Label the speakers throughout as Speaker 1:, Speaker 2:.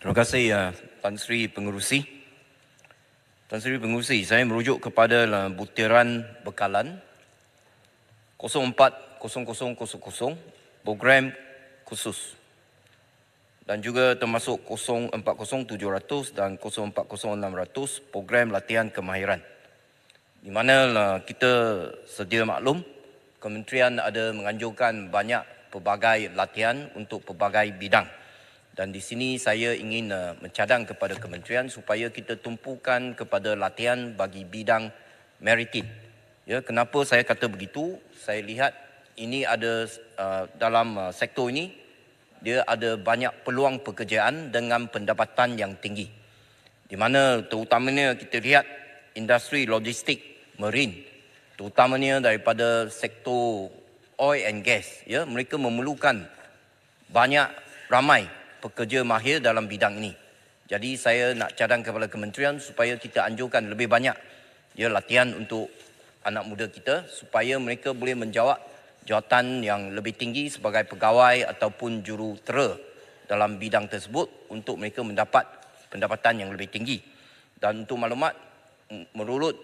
Speaker 1: Terima kasih Tan Sri Pengerusi. Tan Sri Pengerusi, saya merujuk kepada butiran bekalan 040000 program khusus dan juga termasuk 040700 dan 040600 program latihan kemahiran. Di mana kita sedia maklum kementerian ada menganjurkan banyak pelbagai latihan untuk pelbagai bidang. Dan di sini saya ingin mencadang kepada kementerian supaya kita tumpukan kepada latihan bagi bidang maritim. Ya, kenapa saya kata begitu? Saya lihat ini ada dalam sektor ini dia ada banyak peluang pekerjaan dengan pendapatan yang tinggi. Di mana terutamanya kita lihat industri logistik marine, terutamanya daripada sektor oil and gas, ya, mereka memerlukan ramai pekerja mahir dalam bidang ini. Jadi saya nak cadang kepada kementerian supaya kita anjurkan lebih banyak latihan untuk anak muda kita supaya mereka boleh menjawab jawatan yang lebih tinggi sebagai pegawai ataupun jurutera dalam bidang tersebut untuk mereka mendapat pendapatan yang lebih tinggi. Dan untuk maklumat, menurut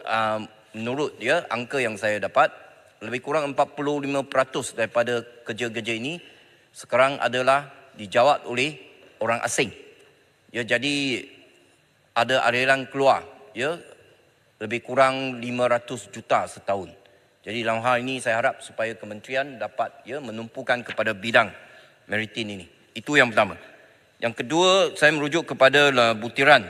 Speaker 1: angka yang saya dapat, lebih kurang 45% daripada kerja-kerja ini sekarang adalah dijawat oleh orang asing. Ya, jadi ada aliran keluar lebih kurang 500 juta setahun. Jadi dalam hal ini saya harap supaya kementerian dapat menumpukan kepada bidang maritim ini. Itu yang pertama. Yang kedua, saya merujuk kepada butiran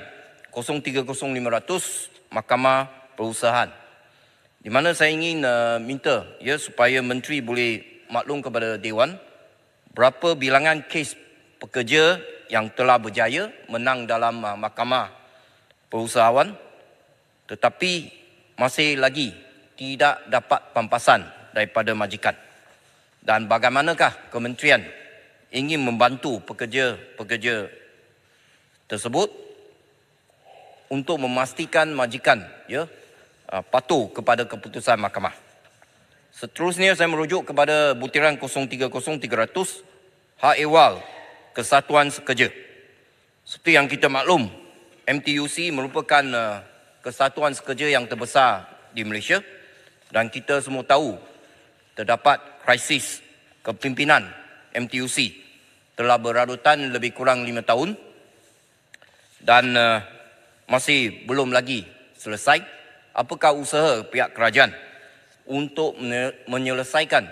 Speaker 1: 030500 Mahkamah Perusahaan. Di mana saya ingin minta supaya menteri boleh maklum kepada Dewan berapa bilangan kes pekerja yang telah berjaya menang dalam Mahkamah Perusahaan tetapi masih lagi tidak dapat pampasan daripada majikan. Dan bagaimanakah kementerian ingin membantu pekerja-pekerja tersebut untuk memastikan majikan patuh kepada keputusan mahkamah. Seterusnya saya merujuk kepada butiran 030300 hak ehwal Kesatuan Sekerja. Seperti yang kita maklum, MTUC merupakan kesatuan sekerja yang terbesar di Malaysia dan kita semua tahu terdapat krisis kepimpinan MTUC telah berarutan lebih kurang 5 tahun dan masih belum lagi selesai. Apakah usaha pihak kerajaan untuk menyelesaikan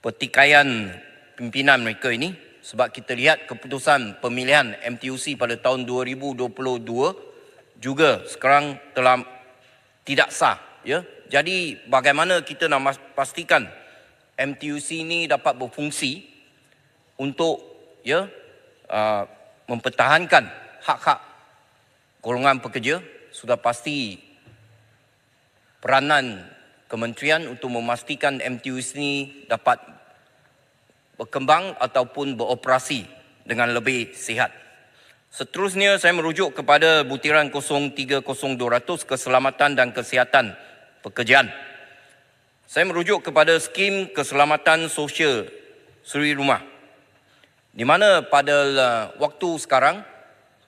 Speaker 1: pertikaian pimpinan mereka ini? Sebab kita lihat keputusan pemilihan MTUC pada tahun 2022 juga sekarang telah tidak sah. Jadi bagaimana kita nak pastikan MTUC ini dapat berfungsi untuk mempertahankan hak-hak golongan pekerja? Sudah pasti peranan kementerian untuk memastikan MTUC ini dapat berkembang ataupun beroperasi dengan lebih sihat. Seterusnya saya merujuk kepada butiran 030200 keselamatan dan kesihatan pekerjaan. Saya merujuk kepada skim keselamatan sosial suri rumah. Di mana pada waktu sekarang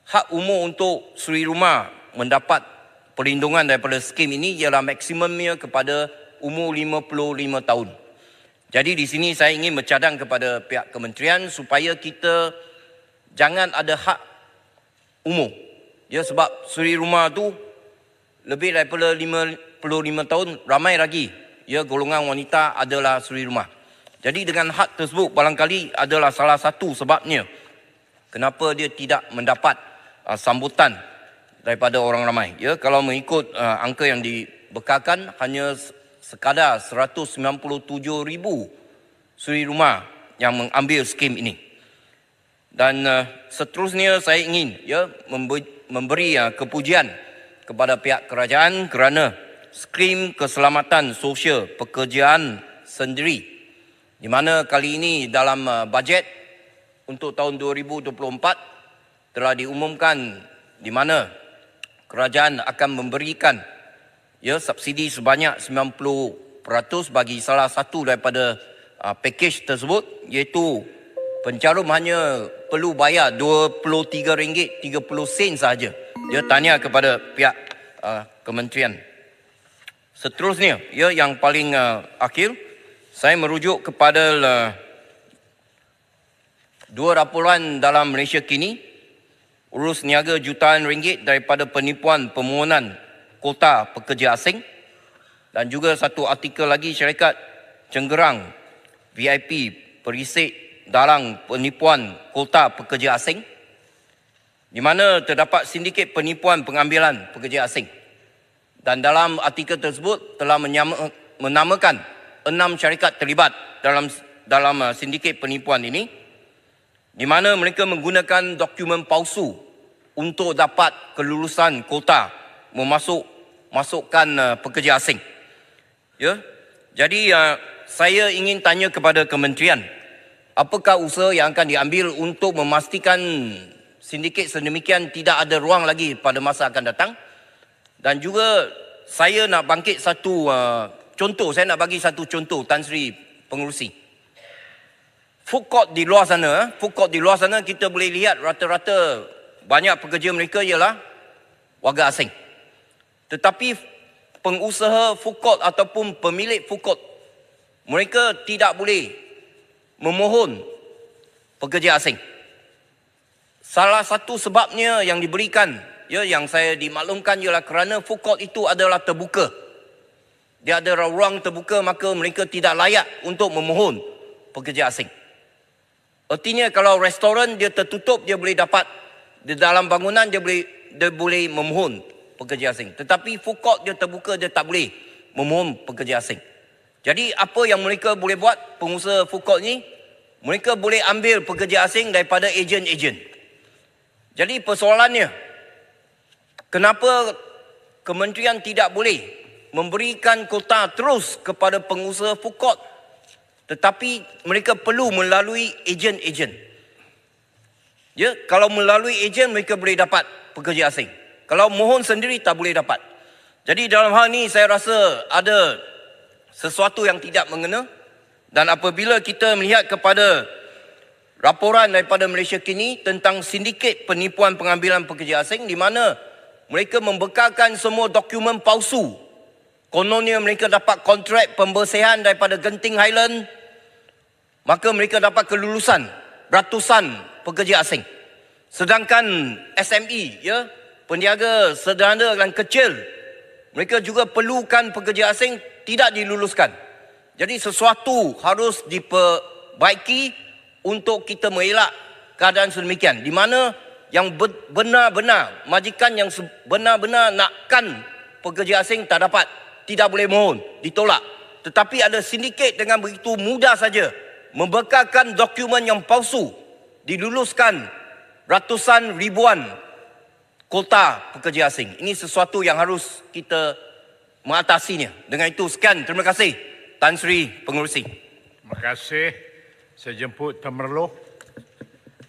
Speaker 1: hak umur untuk suri rumah mendapat perlindungan daripada skim ini ialah maksimumnya kepada umur 55 tahun. Jadi di sini saya ingin mencadang kepada pihak kementerian supaya kita jangan ada hak umur. Sebab suri rumah tu lebih daripada 55 tahun, ramai lagi golongan wanita adalah suri rumah. Jadi dengan hak tersebut barangkali adalah salah satu sebabnya kenapa dia tidak mendapat sambutan daripada orang ramai. Kalau mengikut angka yang dibekalkan, hanya sekadar 197,000 suri rumah yang mengambil skim ini. Dan seterusnya saya ingin memberi kepujian kepada pihak kerajaan kerana skim keselamatan sosial pekerjaan sendiri, di mana kali ini dalam bajet untuk tahun 2024 telah diumumkan di mana kerajaan akan memberikan subsidi sebanyak 90% bagi salah satu daripada pakej tersebut, iaitu Pencarum hanya perlu bayar RM23.30 sahaja. Dia tanya kepada pihak kementerian. Seterusnya, yang paling akhir, saya merujuk kepada dua laporan dalam Malaysia kini, urus niaga jutaan ringgit daripada penipuan permohonan kota pekerja asing, dan juga satu artikel lagi syarikat Cenggerang VIP perisik dalang penipuan kota pekerja asing, di mana terdapat sindiket penipuan pengambilan pekerja asing. Dan dalam artikel tersebut telah menamakan 6 syarikat terlibat dalam sindiket penipuan ini, di mana mereka menggunakan dokumen palsu untuk dapat kelulusan kota masukkan pekerja asing. Jadi saya ingin tanya kepada kementerian, apakah usaha yang akan diambil untuk memastikan sindiket sedemikian tidak ada ruang lagi pada masa akan datang? Dan juga saya nak bangkit satu contoh, saya nak bagi satu contoh, Tan Sri Pengerusi. Food court di luar sana, kita boleh lihat rata-rata banyak pekerja mereka ialah warga asing. Tetapi pengusaha food court ataupun pemilik food court, mereka tidak boleh memohon pekerja asing. Salah satu sebabnya yang diberikan, yang saya dimaklumkan ialah kerana food court itu adalah terbuka. Dia ada ruang terbuka, maka mereka tidak layak untuk memohon pekerja asing. Artinya kalau restoran dia tertutup, dia boleh dapat di dalam bangunan, dia boleh memohon pekerja asing. Tetapi food court dia terbuka, dia tak boleh memohon pekerja asing. Jadi apa yang mereka boleh buat, pengusaha food court ni, mereka boleh ambil pekerja asing daripada ejen-ejen. Jadi persoalannya, kenapa kementerian tidak boleh memberikan kota terus kepada pengusaha food court, tetapi mereka perlu melalui ejen-ejen? Kalau melalui ejen mereka boleh dapat pekerja asing. Kalau mohon sendiri tak boleh dapat. Jadi dalam hal ini saya rasa ada sesuatu yang tidak mengena, dan apabila kita melihat kepada laporan daripada Malaysia kini tentang sindiket penipuan pengambilan pekerja asing, di mana mereka membekalkan semua dokumen palsu. Kononnya mereka dapat kontrak pembersihan daripada Genting Highland, maka mereka dapat kelulusan ratusan pekerja asing. Sedangkan SME, peniaga sederhana dan kecil, mereka juga perlukan pekerja asing, tidak diluluskan. Jadi sesuatu harus diperbaiki untuk kita mengelak keadaan sedemikian, di mana yang benar-benar majikan yang benar-benar nakkan pekerja asing tak dapat, tidak boleh mohon, ditolak. Tetapi ada sindiket dengan begitu mudah saja membekalkan dokumen yang palsu, diluluskan ratusan ribuan kota pekerja asing. Ini sesuatu yang harus kita mengatasinya. Dengan itu sekian, terima kasih Tan Sri Pengerusi.
Speaker 2: Terima kasih. Saya jemput Tan Merloh.